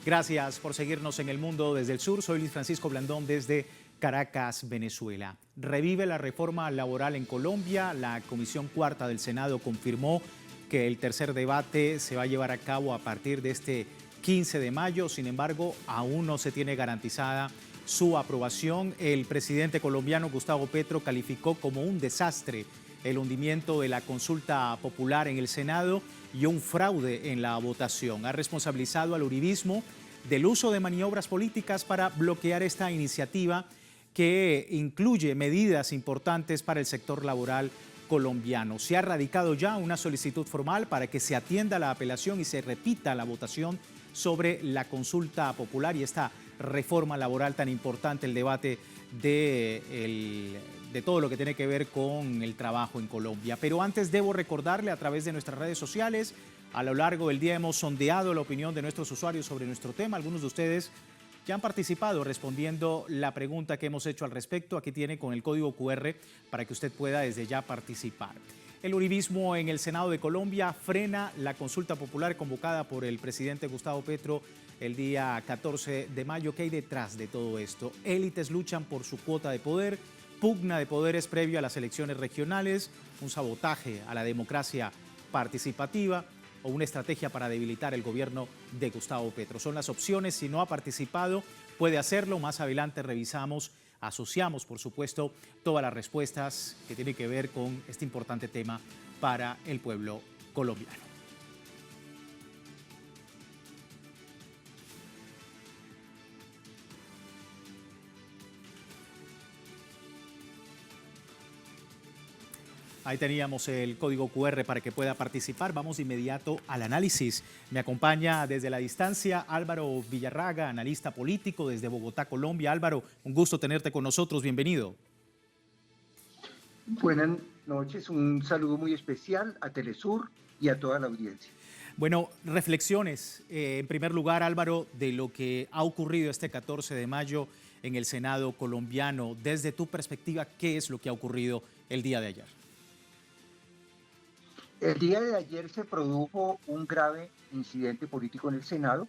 Gracias por seguirnos en El Mundo desde el Sur. Soy Luis Francisco Blandón desde Caracas, Venezuela. Revive la reforma laboral en Colombia. La Comisión Cuarta del Senado confirmó que el tercer debate se va a llevar a cabo a partir de este 15 de mayo. Sin embargo, aún no se tiene garantizada su aprobación. El presidente colombiano Gustavo Petro calificó como un desastre el hundimiento de la consulta popular en el Senado y un fraude en la votación. Ha responsabilizado al uribismo del uso de maniobras políticas para bloquear esta iniciativa que incluye medidas importantes para el sector laboral colombiano. Se ha radicado ya una solicitud formal para que se atienda la apelación y se repita la votación sobre la consulta popular y esta reforma laboral tan importante, el debate de todo lo que tiene que ver con el trabajo en Colombia. Pero antes debo recordarle a través de nuestras redes sociales, a lo largo del día hemos sondeado la opinión de nuestros usuarios sobre nuestro tema. Algunos de ustedes ya han participado respondiendo la pregunta que hemos hecho al respecto. Aquí tiene con el código QR para que usted pueda desde ya participar. El uribismo en el Senado de Colombia frena la consulta popular convocada por el presidente Gustavo Petro el día 14 de mayo. ¿Qué hay detrás de todo esto? Élites luchan por su cuota de poder, pugna de poderes previo a las elecciones regionales, un sabotaje a la democracia participativa o una estrategia para debilitar el gobierno de Gustavo Petro. Son las opciones. Si no ha participado, puede hacerlo. Más adelante revisamos, asociamos, por supuesto, todas las respuestas que tienen que ver con este importante tema para el pueblo colombiano. Ahí teníamos el código QR para que pueda participar. Vamos de inmediato al análisis. Me acompaña desde la distancia Álvaro Villarraga, analista político desde Bogotá, Colombia. Álvaro, un gusto tenerte con nosotros. Bienvenido. Buenas noches, un saludo muy especial a Telesur y a toda la audiencia. Bueno, reflexiones. En primer lugar, Álvaro, de lo que ha ocurrido este 14 de mayo en el Senado colombiano. Desde tu perspectiva, ¿qué es lo que ha ocurrido el día de ayer? El día de ayer se produjo un grave incidente político en el Senado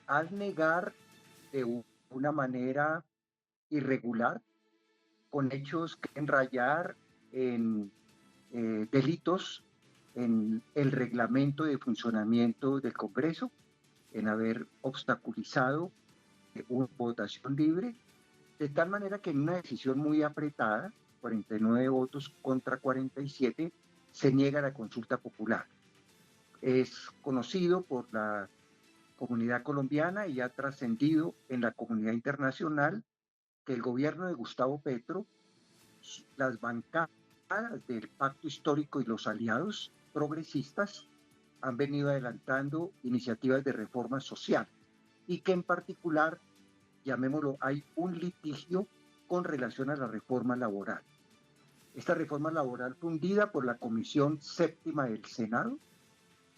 al negar de una manera irregular, con hechos que enrayar en delitos en el reglamento de funcionamiento del Congreso, en haber obstaculizado una votación libre, de tal manera que en una decisión muy apretada, 49 votos contra 47, se niega la consulta popular. Es conocido por la comunidad colombiana y ha trascendido en la comunidad internacional que el gobierno de Gustavo Petro, las bancadas del Pacto Histórico y los aliados progresistas han venido adelantando iniciativas de reforma social y que en particular, llamémoslo, hay un litigio con relación a la reforma laboral. Esta reforma laboral fundida por la Comisión Séptima del Senado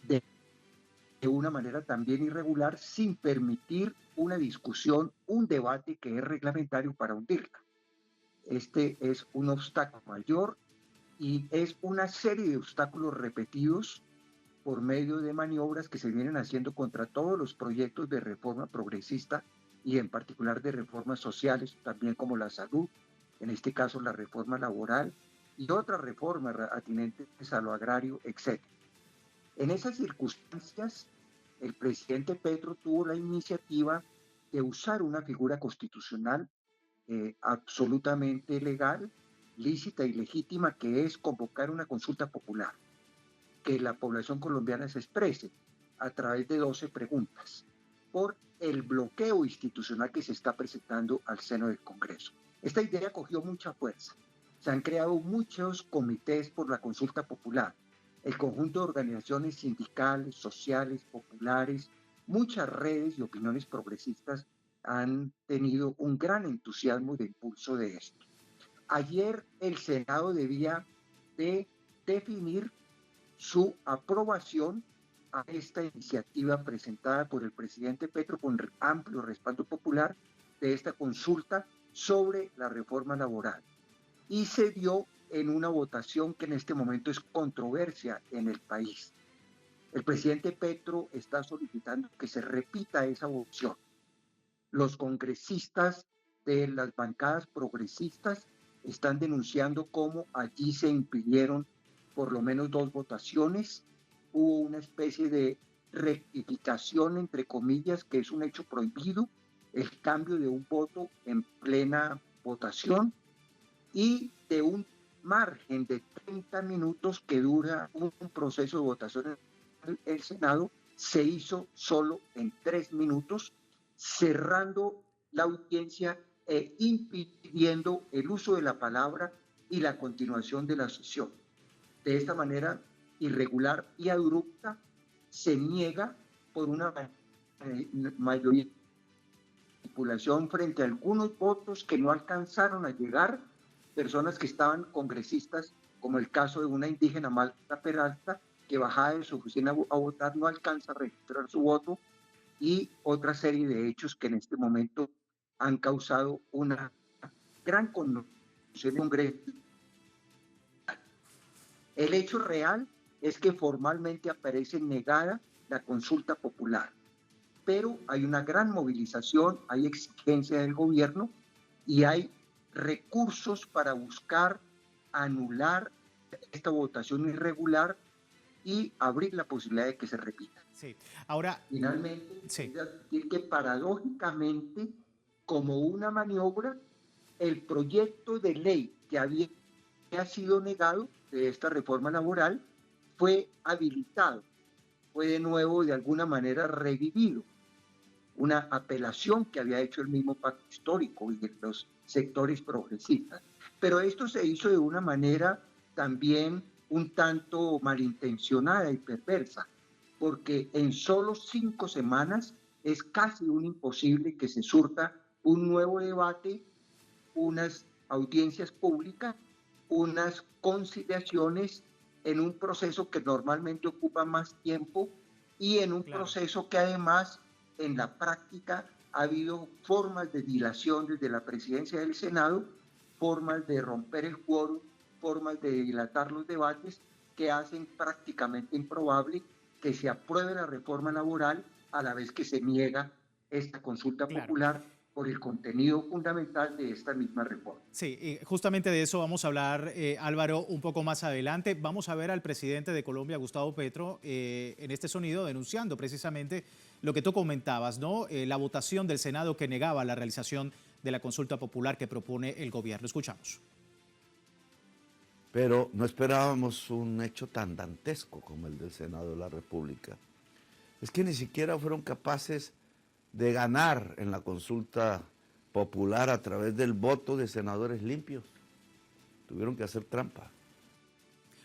de una manera también irregular, sin permitir una discusión, un debate que es reglamentario para hundirla. Este es un obstáculo mayor y es una serie de obstáculos repetidos por medio de maniobras que se vienen haciendo contra todos los proyectos de reforma progresista y en particular de reformas sociales, también como la salud, en este caso la reforma laboral y otras reformas atinentes a lo agrario, etc. En esas circunstancias, el presidente Petro tuvo la iniciativa de usar una figura constitucional absolutamente legal, lícita y legítima, que es convocar una consulta popular, que la población colombiana se exprese a través de 12 preguntas por el bloqueo institucional que se está presentando al seno del Congreso. Esta idea cogió mucha fuerza. Se han creado muchos comités por la consulta popular, el conjunto de organizaciones sindicales, sociales, populares, muchas redes y opiniones progresistas han tenido un gran entusiasmo de impulso de esto. Ayer el Senado debía de definir su aprobación a esta iniciativa presentada por el presidente Petro con amplio respaldo popular de esta consulta sobre la reforma laboral. Y se dio en una votación que en este momento es controversia en el país. El presidente Petro está solicitando que se repita esa votación. Los congresistas de las bancadas progresistas están denunciando cómo allí se impidieron por lo menos 2 votaciones. Hubo una especie de rectificación, entre comillas, que es un hecho prohibido, el cambio de un voto en plena votación y de un margen de 30 minutos que dura un proceso de votación en el Senado, se hizo solo en 3 minutos, cerrando la audiencia e impidiendo el uso de la palabra y la continuación de la sesión. De esta manera irregular y abrupta se niega por una mayoría de manipulación frente a algunos votos que no alcanzaron a llegar, personas que estaban congresistas, como el caso de una indígena, Malta Peralta, que bajada de su oficina a votar no alcanza a registrar su voto, y otra serie de hechos que en este momento han causado una gran conmoción en el Congreso. El hecho real es que formalmente aparece negada la consulta popular, pero hay una gran movilización, hay exigencia del gobierno y hay recursos para buscar anular esta votación irregular y abrir la posibilidad de que se repita. Sí. Ahora, Finalmente, sí. es decir que paradójicamente, como una maniobra, el proyecto de ley que había sido negado de esta reforma laboral fue habilitado, fue de nuevo de alguna manera revivido. Una apelación que había hecho el mismo pacto histórico y de los sectores progresistas. Pero esto se hizo de una manera también un tanto malintencionada y perversa, porque en solo 5 semanas es casi un imposible que se surta un nuevo debate, unas audiencias públicas, unas conciliaciones en un proceso que normalmente ocupa más tiempo y en un Claro. proceso que además en la práctica ha habido formas de dilación desde la presidencia del Senado, formas de romper el quórum, formas de dilatar los debates que hacen prácticamente improbable que se apruebe la reforma laboral a la vez que se niega esta consulta Claro. popular por el contenido fundamental de esta misma reforma. Sí, justamente de eso vamos a hablar, Álvaro, un poco más adelante. Vamos a ver al presidente de Colombia, Gustavo Petro, en este sonido denunciando precisamente lo que tú comentabas, ¿no? La votación del Senado que negaba la realización de la consulta popular que propone el gobierno. Escuchamos. Pero no esperábamos un hecho tan dantesco como el del Senado de la República. Es que ni siquiera fueron capaces de ganar en la consulta popular a través del voto de senadores limpios. Tuvieron que hacer trampa.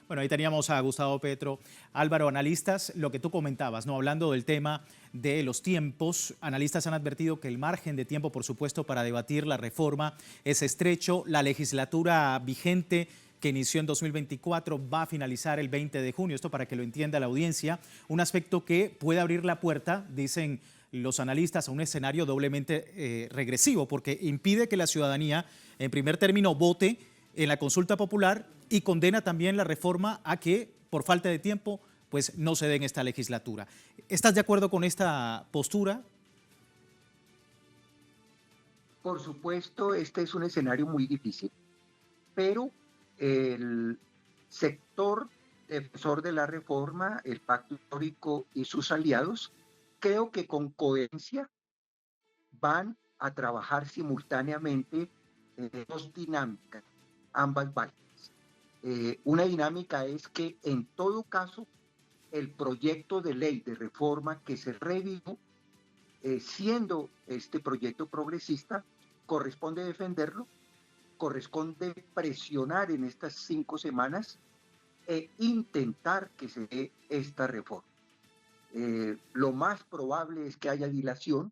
Bueno, ahí teníamos a Gustavo Petro. Álvaro, analistas, lo que tú comentabas, ¿no? Hablando del tema de los tiempos, analistas han advertido que el margen de tiempo, por supuesto, para debatir la reforma es estrecho. La legislatura vigente que inició en 2024 va a finalizar el 20 de junio. Esto para que lo entienda la audiencia. Un aspecto que puede abrir la puerta, dicen los analistas, a un escenario doblemente regresivo, porque impide que la ciudadanía, en primer término, vote en la consulta popular y condena también la reforma a que, por falta de tiempo, pues no se dé en esta legislatura. ¿Estás de acuerdo con esta postura? Por supuesto, este es un escenario muy difícil, pero el sector defensor de la reforma, el Pacto Histórico y sus aliados, creo que con coherencia van a trabajar simultáneamente dos dinámicas, ambas válidas. Una dinámica es que en todo caso el proyecto de ley de reforma que se revivió, siendo este proyecto progresista, corresponde defenderlo, corresponde presionar en estas 5 semanas e intentar que se dé esta reforma. Lo más probable es que haya dilación,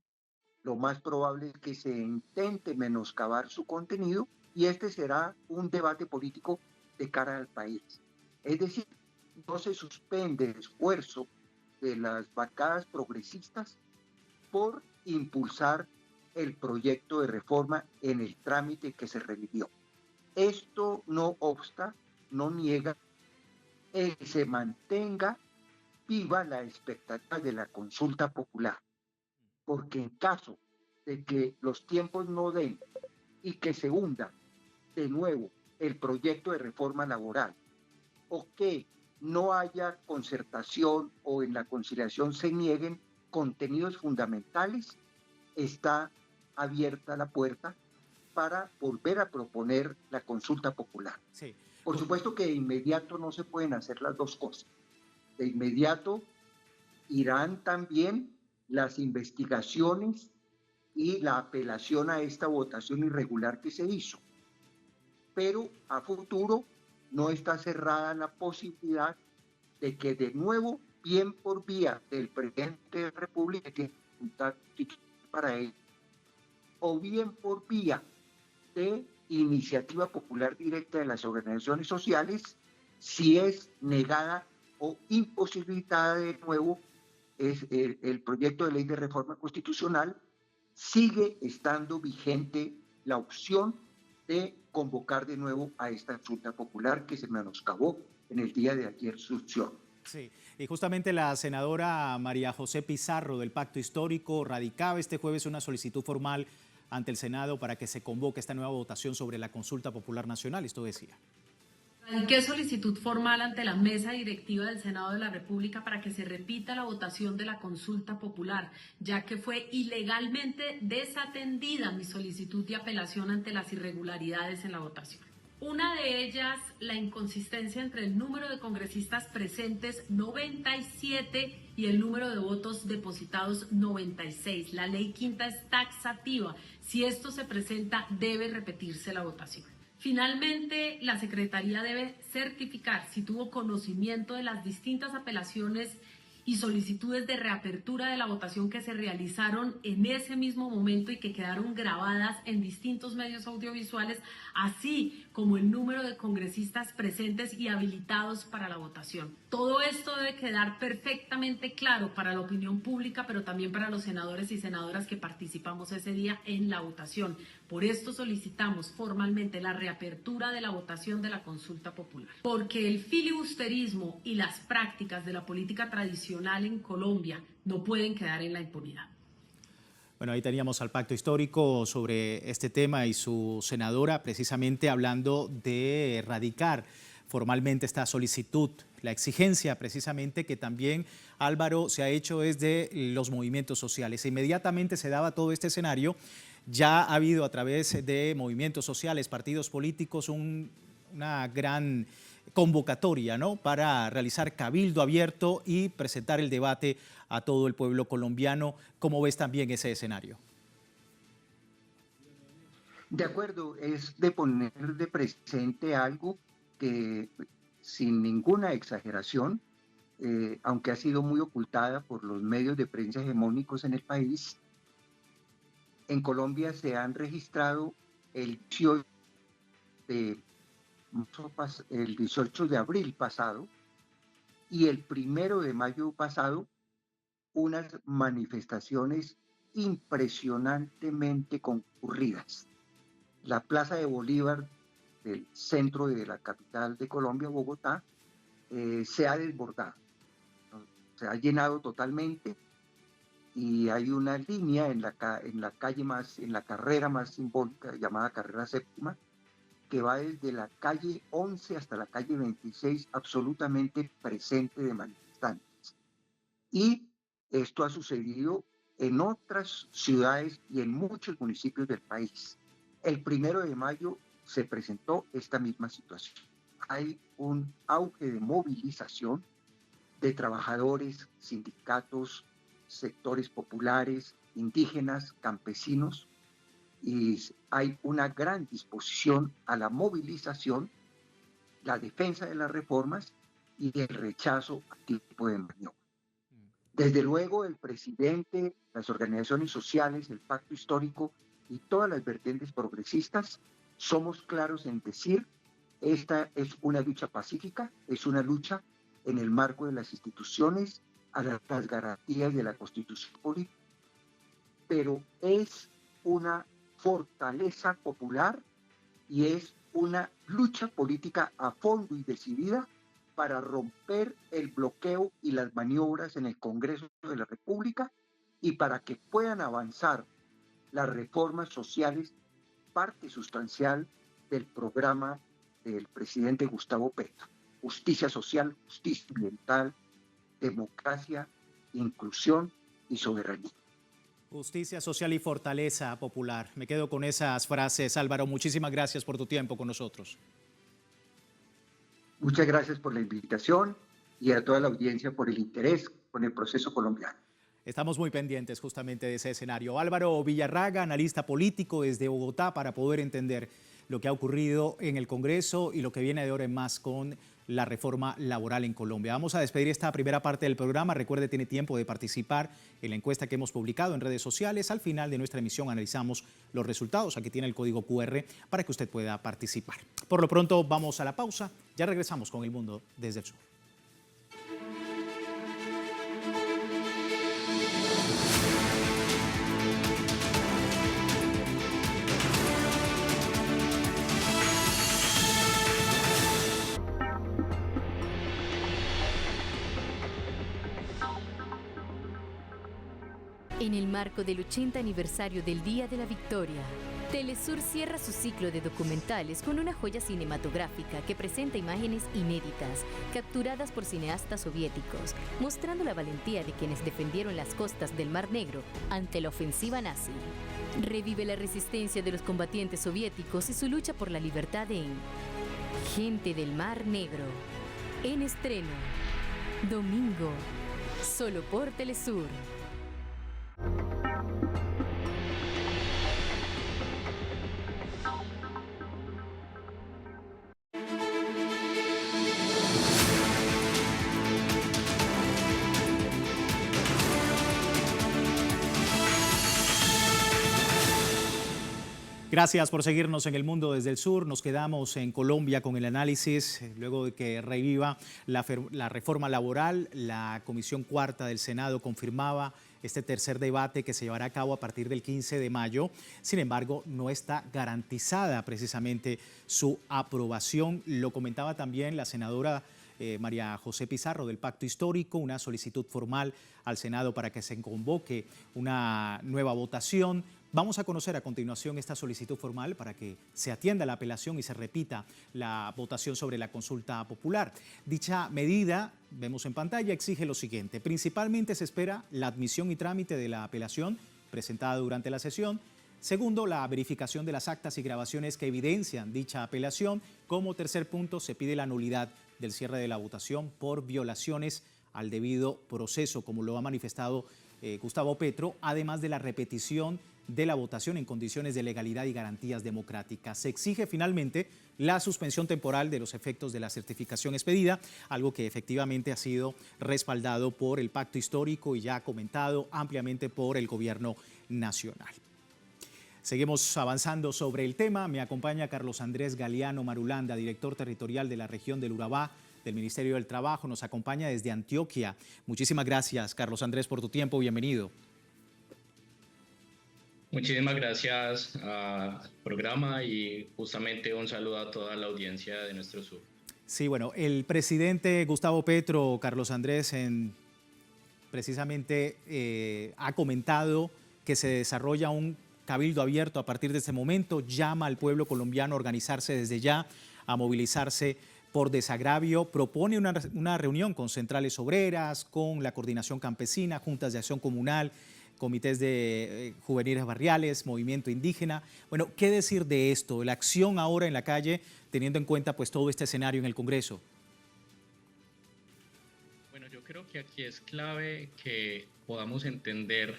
lo más probable es que se intente menoscabar su contenido y este será un debate político de cara al país. Es decir, no se suspende el esfuerzo de las bancadas progresistas por impulsar el proyecto de reforma en el trámite que se revivió. Esto no obsta, no niega el que se mantenga viva la expectativa de la consulta popular, porque en caso de que los tiempos no den y que se hunda de nuevo el proyecto de reforma laboral, o que no haya concertación o en la conciliación se nieguen contenidos fundamentales, está abierta la puerta para volver a proponer la consulta popular. Sí. Por supuesto que de inmediato no se pueden hacer las dos cosas. De inmediato irán también las investigaciones y la apelación a esta votación irregular que se hizo. Pero a futuro no está cerrada la posibilidad de que de nuevo, bien por vía del presidente de la República, que para él, o bien por vía de iniciativa popular directa de las organizaciones sociales, si es negada o imposibilitada de nuevo es el proyecto de ley de reforma constitucional, sigue estando vigente la opción de convocar de nuevo a esta consulta popular que se menoscabó en el día de ayer su opción. Sí, y justamente la senadora María José Pizarro del Pacto Histórico radicaba este jueves una solicitud formal ante el Senado para que se convoque esta nueva votación sobre la consulta popular nacional. Esto decía. Radiqué solicitud formal ante la mesa directiva del Senado de la República para que se repita la votación de la consulta popular, ya que fue ilegalmente desatendida mi solicitud de apelación ante las irregularidades en la votación. Una de ellas, la inconsistencia entre el número de congresistas presentes, 97, y el número de votos depositados, 96. La ley quinta es taxativa. Si esto se presenta, debe repetirse la votación. Finalmente, la Secretaría debe certificar si tuvo conocimiento de las distintas apelaciones y solicitudes de reapertura de la votación que se realizaron en ese mismo momento y que quedaron grabadas en distintos medios audiovisuales, así como el número de congresistas presentes y habilitados para la votación. Todo esto debe quedar perfectamente claro para la opinión pública, pero también para los senadores y senadoras que participamos ese día en la votación. Por esto solicitamos formalmente la reapertura de la votación de la consulta popular, porque el filibusterismo y las prácticas de la política tradicional en Colombia no pueden quedar en la impunidad. Bueno, ahí teníamos al Pacto Histórico sobre este tema y su senadora precisamente hablando de erradicar formalmente esta solicitud, la exigencia precisamente que también, Álvaro, se ha hecho desde los movimientos sociales. E inmediatamente se daba todo este escenario, ya ha habido a través de movimientos sociales, partidos políticos, una gran convocatoria, ¿no?, para realizar cabildo abierto y presentar el debate a todo el pueblo colombiano. ¿Cómo ves también ese escenario? De acuerdo, es de poner de presente algo que, sin ninguna exageración, aunque ha sido muy ocultada por los medios de prensa hegemónicos en el país, en Colombia se han registrado el 18 de abril pasado y el 1 de mayo pasado unas manifestaciones impresionantemente concurridas. La Plaza de Bolívar del centro de la capital de Colombia, Bogotá, se ha desbordado, se ha llenado totalmente y hay una línea en la carrera más simbólica llamada Carrera Séptima, que va desde la calle 11 hasta la calle 26, absolutamente presente de manifestantes. Y esto ha sucedido en otras ciudades y en muchos municipios del país. El 1 de mayo se presentó esta misma situación. Hay un auge de movilización de trabajadores, sindicatos, sectores populares, indígenas, campesinos, y hay una gran disposición a la movilización, la defensa de las reformas y el rechazo a tipo de maniobra. Desde luego, el presidente, las organizaciones sociales, el Pacto Histórico y todas las vertientes progresistas somos claros en decir: esta es una lucha pacífica, es una lucha en el marco de las instituciones, a las garantías de la Constitución política, pero es una fortaleza popular y es una lucha política a fondo y decidida para romper el bloqueo y las maniobras en el Congreso de la República y para que puedan avanzar las reformas sociales, parte sustancial del programa del presidente Gustavo Petro. Justicia social, justicia ambiental, democracia, inclusión y soberanía. Justicia social y fortaleza popular. Me quedo con esas frases. Álvaro, muchísimas gracias por tu tiempo con nosotros. Muchas gracias por la invitación y a toda la audiencia por el interés con el proceso colombiano. Estamos muy pendientes justamente de ese escenario. Álvaro Villarraga, analista político desde Bogotá, para poder entender lo que ha ocurrido en el Congreso y lo que viene de ahora en más con la reforma laboral en Colombia. Vamos a despedir esta primera parte del programa. Recuerde, tiene tiempo de participar en la encuesta que hemos publicado en redes sociales. Al final de nuestra emisión analizamos los resultados. Aquí tiene el código QR para que usted pueda participar. Por lo pronto, vamos a la pausa. Ya regresamos con El Mundo desde el Sur. En el marco del 80 aniversario del Día de la Victoria, Telesur cierra su ciclo de documentales con una joya cinematográfica que presenta imágenes inéditas, capturadas por cineastas soviéticos, mostrando la valentía de quienes defendieron las costas del Mar Negro ante la ofensiva nazi. Revive la resistencia de los combatientes soviéticos y su lucha por la libertad en Gente del Mar Negro. En estreno, domingo, solo por Telesur. Gracias por seguirnos en El Mundo desde el Sur. Nos quedamos en Colombia con el análisis. Luego de que reviva la reforma laboral, la Comisión Cuarta del Senado confirmaba este tercer debate que se llevará a cabo a partir del 15 de mayo. Sin embargo, no está garantizada precisamente su aprobación. Lo comentaba también la senadora María José Pizarro del Pacto Histórico, una solicitud formal al Senado para que se convoque una nueva votación. Vamos a conocer a continuación esta solicitud formal para que se atienda la apelación y se repita la votación sobre la consulta popular. Dicha medida, vemos en pantalla, exige lo siguiente. Principalmente se espera la admisión y trámite de la apelación presentada durante la sesión. Segundo, la verificación de las actas y grabaciones que evidencian dicha apelación. Como tercer punto, se pide la nulidad del cierre de la votación por violaciones al debido proceso, como lo ha manifestado Gustavo Petro, además de la repetición de la votación en condiciones de legalidad y garantías democráticas. Se exige finalmente la suspensión temporal de los efectos de la certificación expedida, algo que efectivamente ha sido respaldado por el Pacto Histórico y ya comentado ampliamente por el Gobierno Nacional. Seguimos avanzando sobre el tema. Me acompaña Carlos Andrés Galeano Marulanda, director territorial de la región del Urabá del Ministerio del Trabajo. Nos acompaña desde Antioquia. Muchísimas gracias, Carlos Andrés, por tu tiempo. Bienvenido. Muchísimas gracias al programa y justamente un saludo a toda la audiencia de nuestro sur. Sí, bueno, el presidente Gustavo Petro, Carlos Andrés, precisamente ha comentado que se desarrolla un cabildo abierto a partir de este momento, llama al pueblo colombiano a organizarse desde ya, a movilizarse por desagravio, propone una reunión con centrales obreras, con la coordinación campesina, juntas de acción comunal, comités de juveniles barriales, movimiento indígena. Bueno, ¿qué decir de esto, de la acción ahora en la calle, teniendo en cuenta pues todo este escenario en el Congreso? Bueno, yo creo que aquí es clave que podamos entender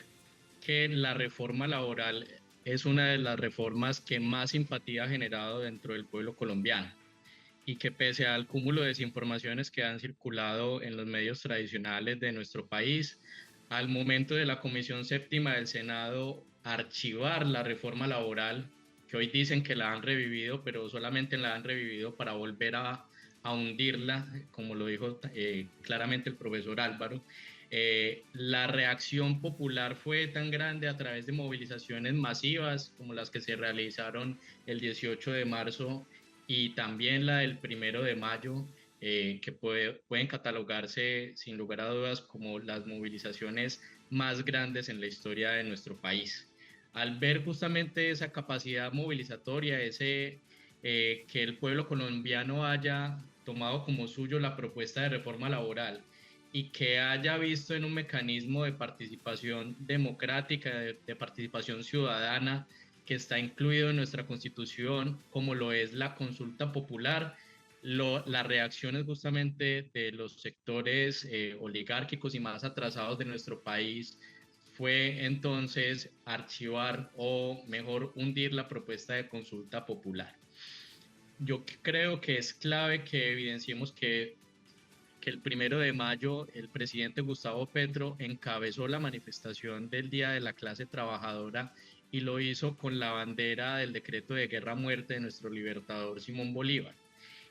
que la reforma laboral es una de las reformas que más simpatía ha generado dentro del pueblo colombiano y que pese al cúmulo de desinformaciones que han circulado en los medios tradicionales de nuestro país, al momento de la Comisión Séptima del Senado archivar la reforma laboral, que hoy dicen que la han revivido, pero solamente la han revivido para volver a hundirla, como lo dijo claramente el profesor Álvaro, la reacción popular fue tan grande a través de movilizaciones masivas como las que se realizaron el 18 de marzo y también la del 1 de mayo, que pueden catalogarse sin lugar a dudas como las movilizaciones más grandes en la historia de nuestro país. Al ver justamente esa capacidad movilizatoria, que el pueblo colombiano haya tomado como suyo la propuesta de reforma laboral y que haya visto en un mecanismo de participación democrática, de participación ciudadana, que está incluido en nuestra Constitución, como lo es la consulta popular, las reacciones justamente de los sectores oligárquicos y más atrasados de nuestro país fue entonces archivar o mejor hundir la propuesta de consulta popular. Yo creo que es clave que evidenciemos que el 1 de mayo el presidente Gustavo Petro encabezó la manifestación del Día de la Clase Trabajadora y lo hizo con la bandera del decreto de guerra a muerte de nuestro libertador Simón Bolívar.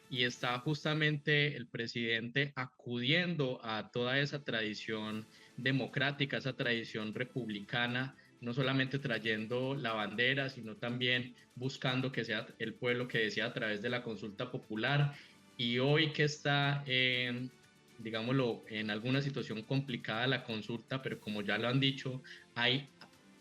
Y está justamente el presidente acudiendo a toda esa tradición democrática, esa tradición republicana, no solamente trayendo la bandera, sino también buscando que sea el pueblo que decida a través de la consulta popular. Y hoy que está digámoslo, en alguna situación complicada la consulta, pero como ya lo han dicho, hay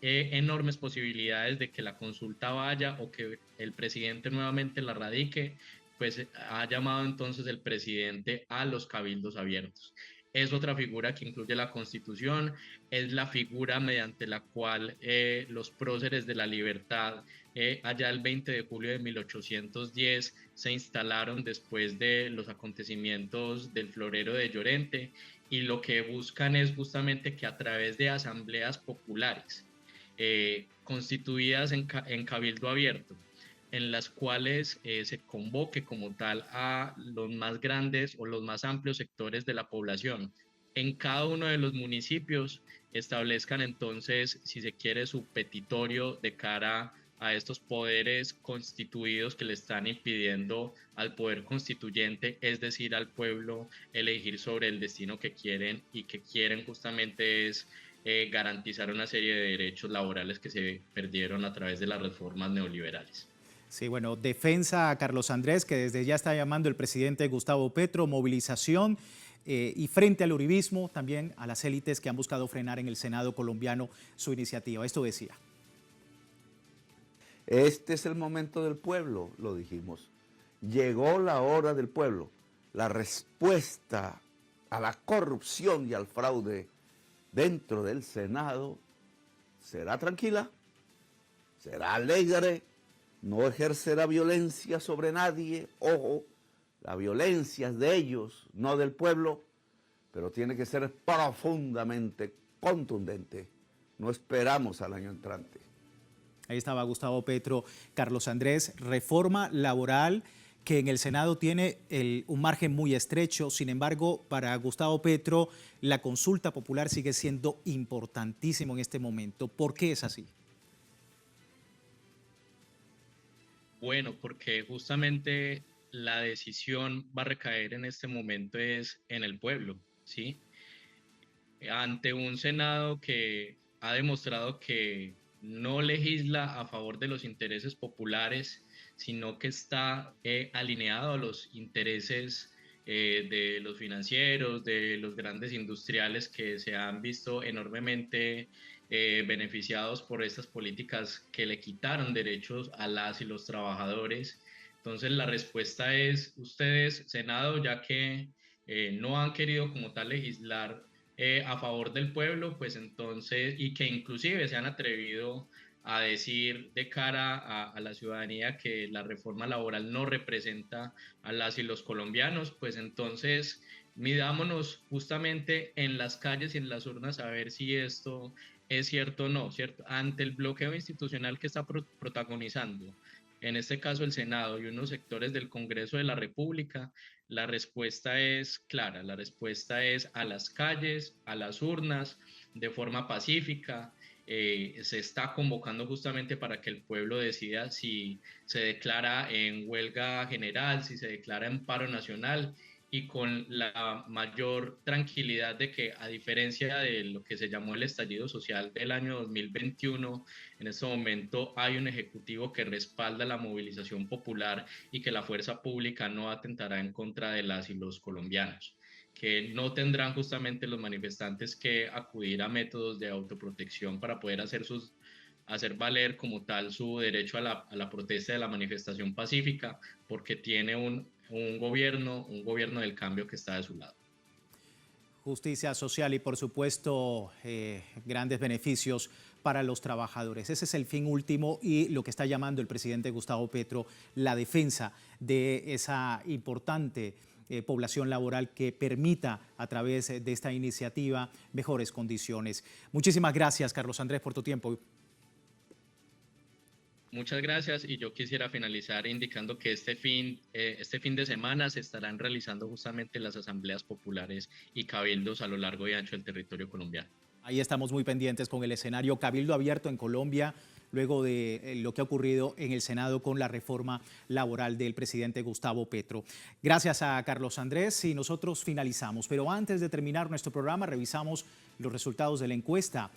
enormes posibilidades de que la consulta vaya o que el presidente nuevamente la radique, pues ha llamado entonces el presidente a los cabildos abiertos. Es otra figura que incluye la Constitución, es la figura mediante la cual los próceres de la libertad, allá el 20 de julio de 1810, se instalaron después de los acontecimientos del Florero de Llorente, y lo que buscan es justamente que a través de asambleas populares constituidas en cabildo abierto, en las cuales se convoque como tal a los más grandes o los más amplios sectores de la población. En cada uno de los municipios establezcan entonces, si se quiere, su petitorio de cara a estos poderes constituidos que le están impidiendo al poder constituyente, es decir, al pueblo, elegir sobre el destino que quieren, y que quieren justamente es garantizar una serie de derechos laborales que se perdieron a través de las reformas neoliberales. Sí, bueno, defensa a Carlos Andrés, que desde ya está llamando el presidente Gustavo Petro, movilización y frente al uribismo, también a las élites que han buscado frenar en el Senado colombiano su iniciativa. Esto decía. Este es el momento del pueblo, lo dijimos. Llegó la hora del pueblo. La respuesta a la corrupción y al fraude dentro del Senado será tranquila, será alegre, no ejercerá violencia sobre nadie. Ojo, la violencia es de ellos, no del pueblo, pero tiene que ser profundamente contundente. No esperamos al año entrante. Ahí estaba Gustavo Petro. Carlos Andrés, reforma laboral que en el Senado tiene un margen muy estrecho. Sin embargo, para Gustavo Petro, la consulta popular sigue siendo importantísimo en este momento. ¿Por qué es así? Bueno, porque justamente la decisión va a recaer en este momento es en el pueblo, ¿sí? Ante un Senado que ha demostrado que no legisla a favor de los intereses populares, sino que está alineado a los intereses de los financieros, de los grandes industriales que se han visto enormemente beneficiados por estas políticas que le quitaron derechos a las y los trabajadores. Entonces la respuesta es: ustedes, Senado, ya que no han querido como tal legislar a favor del pueblo, pues entonces, y que inclusive se han atrevido a decir de cara a la ciudadanía que la reforma laboral no representa a las y los colombianos, pues entonces midámonos justamente en las calles y en las urnas a ver si esto es cierto o no, ¿cierto? Ante el bloqueo institucional que está protagonizando, en este caso el Senado y unos sectores del Congreso de la República, la respuesta es clara, la respuesta es a las calles, a las urnas, de forma pacífica. Se está convocando justamente para que el pueblo decida si se declara en huelga general, si se declara en paro nacional, y con la mayor tranquilidad de que, a diferencia de lo que se llamó el estallido social del año 2021, en este momento hay un ejecutivo que respalda la movilización popular y que la fuerza pública no atentará en contra de las y los colombianos, que no tendrán justamente los manifestantes que acudir a métodos de autoprotección para poder hacer valer como tal su derecho a la protesta, de la manifestación pacífica, porque tiene un gobierno del cambio que está de su lado. Justicia social y, por supuesto, grandes beneficios para los trabajadores. Ese es el fin último y lo que está llamando el presidente Gustavo Petro, la defensa de esa importante población laboral que permita a través de esta iniciativa mejores condiciones. Muchísimas gracias, Carlos Andrés, por tu tiempo. Muchas gracias, y yo quisiera finalizar indicando que este fin de semana se estarán realizando justamente las asambleas populares y cabildos a lo largo y ancho del territorio colombiano. Ahí estamos muy pendientes con el escenario cabildo abierto en Colombia, luego de lo que ha ocurrido en el Senado con la reforma laboral del presidente Gustavo Petro. Gracias a Carlos Andrés, y nosotros finalizamos. Pero antes de terminar nuestro programa, revisamos los resultados de la encuesta.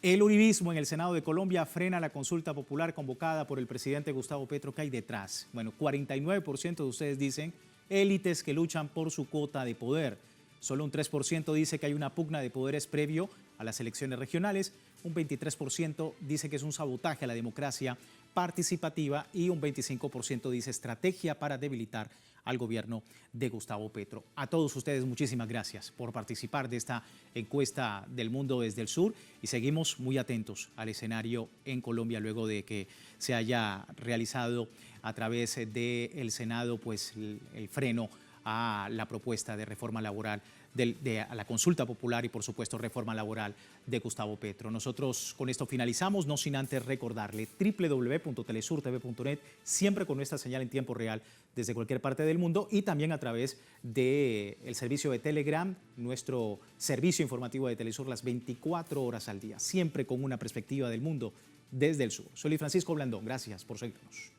El uribismo en el Senado de Colombia frena la consulta popular convocada por el presidente Gustavo Petro. ¿Qué hay detrás? Bueno, 49% de ustedes dicen élites que luchan por su cuota de poder. Solo un 3% dice que hay una pugna de poderes previo a las elecciones regionales. Un 23% dice que es un sabotaje a la democracia participativa y un 25% dice estrategia para debilitar al gobierno de Gustavo Petro. A todos ustedes, muchísimas gracias por participar de esta encuesta del mundo desde el sur, y seguimos muy atentos al escenario en Colombia luego de que se haya realizado a través del Senado pues el freno a la propuesta de reforma laboral, a la consulta popular y, por supuesto, reforma laboral de Gustavo Petro. Nosotros con esto finalizamos, no sin antes recordarle www.telesurtv.net, siempre con nuestra señal en tiempo real desde cualquier parte del mundo, y también a través del servicio de Telegram, nuestro servicio informativo de Telesur, las 24 horas al día, siempre con una perspectiva del mundo desde el sur. Soy Luis Francisco Blandón, gracias por seguirnos.